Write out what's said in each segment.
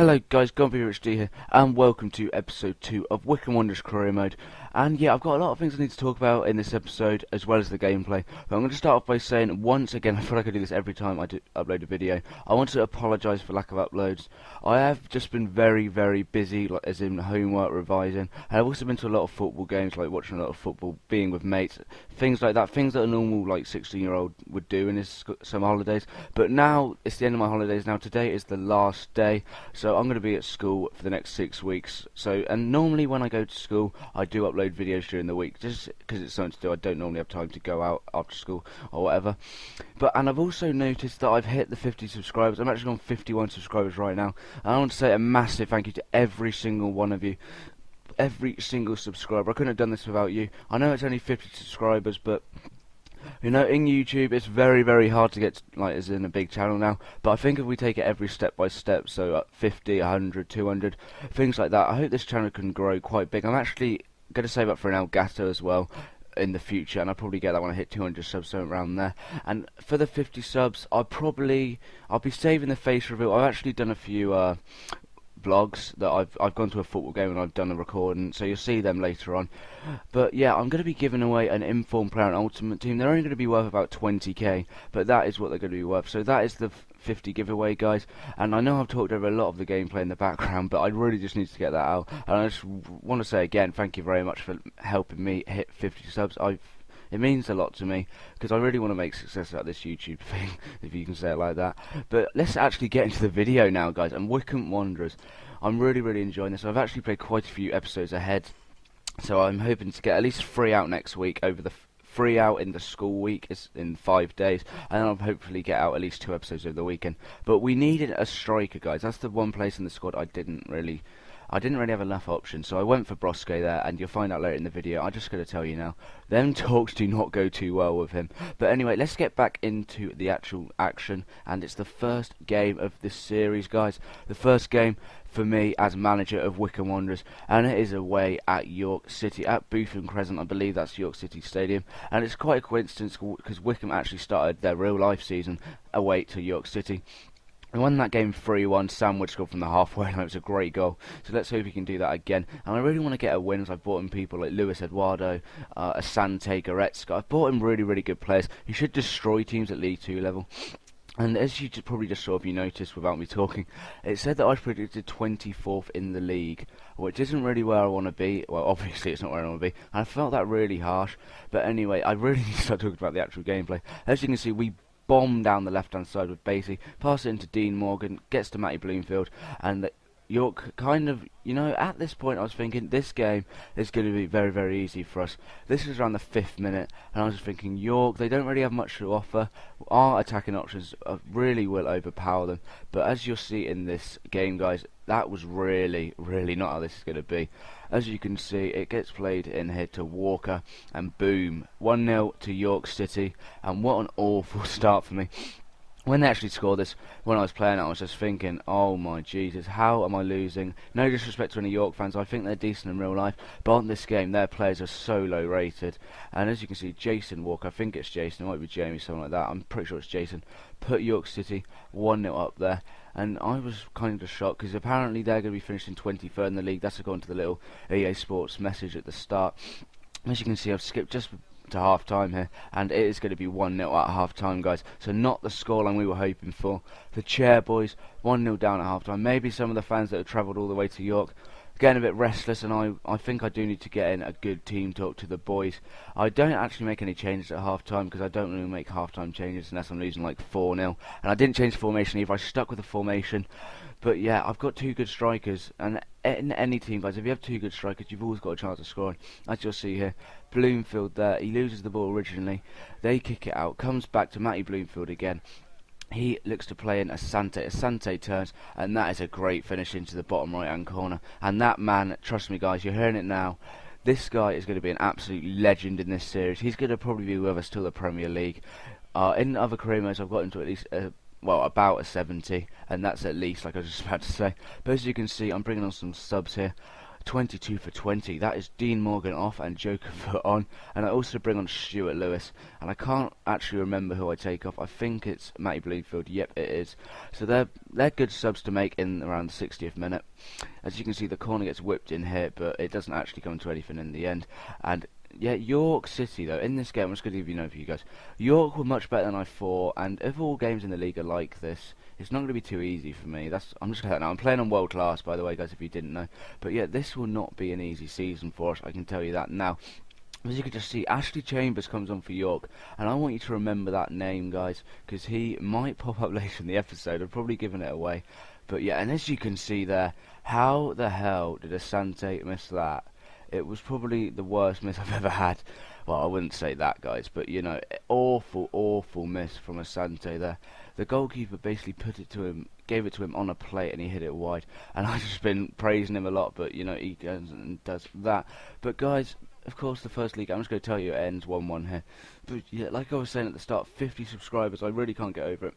Hello guys, GoneBeRichD here, and welcome to episode 2 of Wycombe Wanderers Career Mode. And yeah, I've got a lot of things I need to talk about in this episode, as well as the gameplay. But I'm going to start off by saying, once again, I feel like I do this every time I do upload a video, I want to apologise for lack of uploads. I have just been very busy, like, as in homework, revising, and I've also been to a lot of football games, like watching a lot of football, being with mates, things like that, things that a normal, like, 16-year-old would do in his summer holidays. But now, it's the end of my holidays now. Today is the last day, so I'm going to be at school for the next 6 weeks. And normally when I go to school, I do upload videos during the week, just because it's something to do. I don't normally have time to go out after school or whatever. And I've also noticed that I've hit the 50 subscribers. I'm actually on 51 subscribers right now, and I want to say a massive thank you to every single one of you, every single subscriber. I couldn't have done this without you. I know it's only 50 subscribers, but you know, in YouTube, it's very hard to get, like, as in a big channel now. But I think if we take it every step by step, so 50, 100, 200, things like that, I hope this channel can grow quite big. I'm actually going to save up for an Elgato as well in the future, and I'll probably get that when I hit 200 subs, something around there. And for the 50 subs, I'll be saving the face reveal. I've actually done a few vlogs that I've gone to a football game and I've done a recording, so you'll see them later on. But yeah, I'm going to be giving away an informed player and ultimate team. They're only going to be worth about 20k, but that is what they're going to be worth. So that is the 50 giveaway, guys. And I know I've talked over a lot of the gameplay in the background, but I really just need to get that out. And I just want to say again, thank you very much for helping me hit 50 subs. It means a lot to me, because I really want to make success out of this YouTube thing, if you can say it like that. But let's actually get into the video now, guys. And Wycombe Wanderers, I'm really enjoying this. I've actually played quite a few episodes ahead, so I'm hoping to get at least 3 out next week, over the 3 out in the school week, is in 5 days, and then I'll hopefully get out at least 2 episodes over the weekend. But we needed a striker, guys. That's the one place in the squad I didn't really have enough options, so I went for Brosque there, and you'll find out later in the video. I'm just going to tell you now, them talks do not go too well with him. But anyway, let's get back into the actual action, and it's the first game of this series, guys. The first game for me as manager of Wycombe Wanderers, and it is away at York City, at Bootham Crescent. I believe that's York City Stadium, and it's quite a coincidence because Wycombe actually started their real life season away to York City. We won that game 3-1. Sam Wood scored from the halfway line. It was a great goal. So let's hope he can do that again. And I really want to get a win, as I've bought in people like Luis Eduardo, Asante, Goretzka. I've bought in really good players. He should destroy teams at League 2 level. And as you probably just saw, if you noticed without me talking, it said that I predicted 24th in the league, which isn't really where I want to be. Well, obviously it's not where I want to be, and I felt that really harsh. But anyway, I really need to start talking about the actual gameplay. As you can see, we bomb down the left hand side with Basie, pass it into Dean Morgan, gets to Matty Bloomfield, and York kind of, you know, at this point I was thinking this game is going to be very easy for us. This is around the 5th minute, and I was thinking York, they don't really have much to offer. Our attacking options really will overpower them, but as you'll see in this game, guys, that was really not how this is going to be. As you can see, it gets played in here to Walker, and boom, 1-0 to York City, and what an awful start for me. When they actually scored this, when I was playing it, I was just thinking, oh my Jesus, how am I losing? No disrespect to any York fans, I think they're decent in real life, but on this game, their players are so low rated. And as you can see, Jason Walker, I think it's Jason, it might be Jamie, something like that, I'm pretty sure it's Jason, put York City 1-0 up there. And I was kind of shocked, because apparently they're going to be finishing 23rd in the league. That's according to the little EA Sports message at the start. As you can see, I've skipped just to half time here, and it is going to be 1-0 at half time, guys, so not the scoreline we were hoping for. The Chair boys 1-0 down at half time. Maybe some of the fans that have travelled all the way to York getting a bit restless, and I think I do need to get in a good team talk to the boys. I don't actually make any changes at half time, because I don't really make half time changes unless I'm losing like 4-0, and I didn't change the formation either. I stuck with the formation. But yeah, I've got 2 good strikers, and in any team, guys, if you have 2 good strikers, you've always got a chance of scoring. As you'll see here, Bloomfield there, he loses the ball originally, they kick it out, comes back to Matty Bloomfield again. He looks to play in Asante. Asante turns, and that is a great finish into the bottom right hand corner. And that man, trust me guys, you're hearing it now, this guy is going to be an absolute legend in this series. He's going to probably be with us till the Premier League. In other career modes, I've got him to at least well, about a 70, and that's at least, like I was just about to say. But as you can see, I'm bringing on some subs here. 22 for 20. That is Dean Morgan off and Joker Foot on. And I also bring on Stuart Lewis. And I can't actually remember who I take off. I think it's Matty Bloomfield. Yep, it is. So they're good subs to make in around the 60th minute. As you can see, the corner gets whipped in here, but it doesn't actually come to anything in the end. And yeah, York City, though, in this game, I'm just going to give you an overview, guys. York were much better than I thought, and if all games in the league are like this, it's not going to be too easy for me. I'm just going to now. I'm playing on world class, by the way, guys, if you didn't know. But yeah, this will not be an easy season for us, I can tell you that now. As you can just see, Ashley Chambers comes on for York, and I want you to remember that name, guys, because he might pop up later in the episode. I've probably given it away. But yeah, and as you can see there, how the hell did Asante miss that? It was probably the worst miss I've ever had. Well, I wouldn't say that, guys, but you know, awful miss from Asante there. The goalkeeper basically put it to him, gave it to him on a plate, and he hit it wide. And I've just been praising him a lot, but you know, he goes and does that. But guys, of course, the first league, I'm just going to tell you it ends 1-1 here. But yeah, like I was saying at the start, 50 subscribers, I really can't get over it.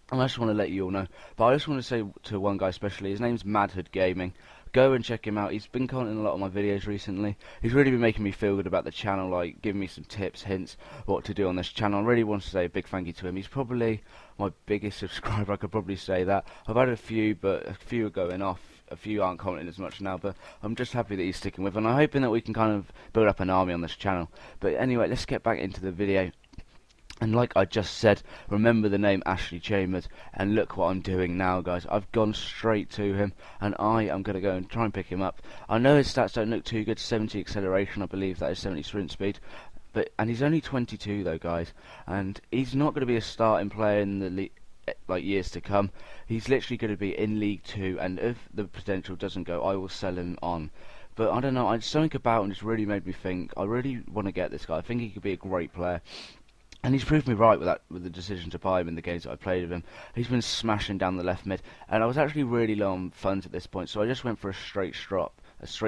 And I just want to let you all know. But I just want to say to one guy especially, his name's Madhood Gaming. Go and check him out. He's been commenting a lot on my videos recently. He's really been making me feel good about the channel, like giving me some tips, hints, what to do on this channel. I really want to say a big thank you to him. He's probably my biggest subscriber, I could probably say that. I've had a few, but a few are going off. A few aren't commenting as much now, but I'm just happy that he's sticking with, and I'm hoping that we can kind of build up an army on this channel. But anyway, let's get back into the video. And like I just said, remember the name Ashley Chambers, and look what I'm doing now, guys. I've gone straight to him, and I am going to go and try and pick him up. I know his stats don't look too good. 70 acceleration, I believe that is 70 sprint speed. And he's only 22 though, guys, and he's not going to be a starting player in the like years to come. He's literally going to be in League 2, and if the potential doesn't go, I will sell him on. But I don't know, something about him just really made me think, I really want to get this guy. I think he could be a great player. And he's proved me right with the decision to buy him in the games that I played with him. He's been smashing down the left mid, and I was actually really low on funds at this point, so I just went for a straight swap, if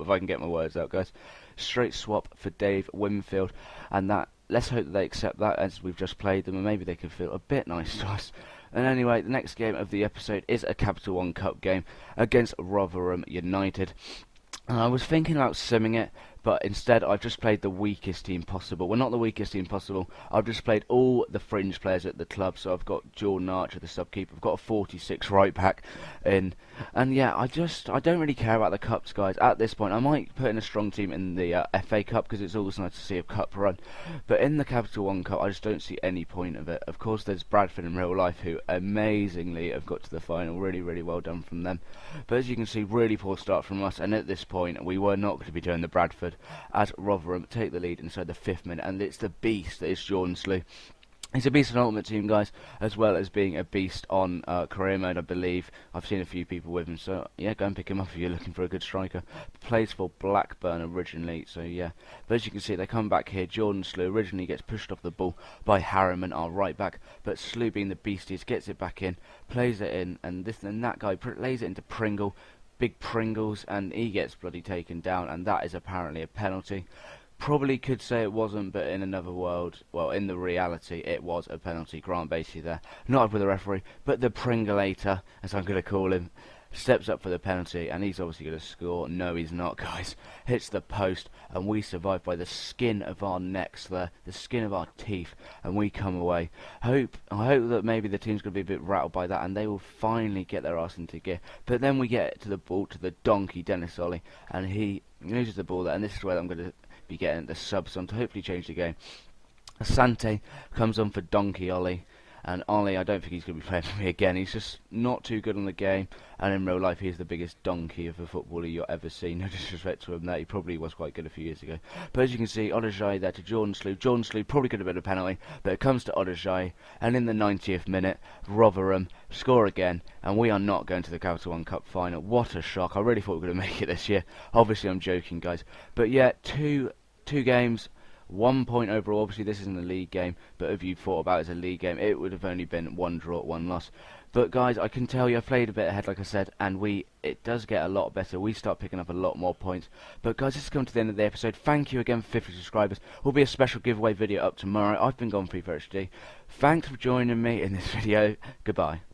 I can get my words out, guys. Straight swap for Dave Winfield, and that. Let's hope that they accept that as we've just played them, and maybe they can feel a bit nice to us. And anyway, the next game of the episode is a Capital One Cup game against Rotherham United. And I was thinking about simming it, but instead I've just played the weakest team possible. Well, not the weakest team possible. I've just played all the fringe players at the club. So I've got Jordan Archer, the sub-keeper. I've got a 46 right back in. And yeah, I don't really care about the cups, guys. At this point, I might put in a strong team in the FA Cup, because it's always nice to see a cup run. But in the Capital One Cup, I just don't see any point of it. Of course, there's Bradford in real life, who amazingly have got to the final. Really, really well done from them. But as you can see, really poor start from us. And at this point, we were not going to be doing the Bradford, as Rotherham take the lead inside the 5th minute, and it's the beast that is Jordan Slew. He's a beast on Ultimate Team, guys, as well as being a beast on career mode, I believe. I've seen a few people with him, so yeah, go and pick him up if you're looking for a good striker. Plays for Blackburn originally, so yeah. But as you can see, they come back here. Jordan Slew originally gets pushed off the ball by Harriman, our right back, but Slew, being the beast he is, gets it back in, plays it in, and that guy lays it into Pringle. Big Pringles, and he gets bloody taken down, and that is apparently a penalty. Probably could say it wasn't, but in another world, well, in the reality, it was a penalty. Grant Basie there, not with the referee, but the Pringulator, as I'm going to call him, steps up for the penalty, and he's obviously going to score. No, he's not, guys. Hits the post, and we survive by the skin of our necks there, the skin of our teeth, and we come away. I hope that maybe the team's going to be a bit rattled by that, and they will finally get their arse into gear. But then we get to the ball, to the donkey, Dennis Ollie, and he loses the ball there, and this is where I'm going to be getting the subs on to hopefully change the game. Asante comes on for Donkey Ollie. And Ollie, I don't think he's going to be playing for me again. He's just not too good on the game. And in real life, he's the biggest donkey of a footballer you'll ever see. No disrespect to him there. He probably was quite good a few years ago. But as you can see, Odajai there to Jordan Slew. Jordan Slew probably could have been a penalty. But it comes to Odajai. And in the 90th minute, Rotherham score again. And we are not going to the Capital One Cup final. What a shock. I really thought we were going to make it this year. Obviously, I'm joking, guys. But yeah, two games. 1 point overall. Obviously this isn't a league game, but if you thought about it as a league game, it would have only been 1 draw, 1 loss. But guys, I can tell you, I played a bit ahead, like I said, and it does get a lot better. We start picking up a lot more points. But guys, this has come to the end of the episode. Thank you again for 50 subscribers. Will be a special giveaway video up tomorrow. I've been gone Fifa HD. Thanks for joining me in this video. Goodbye.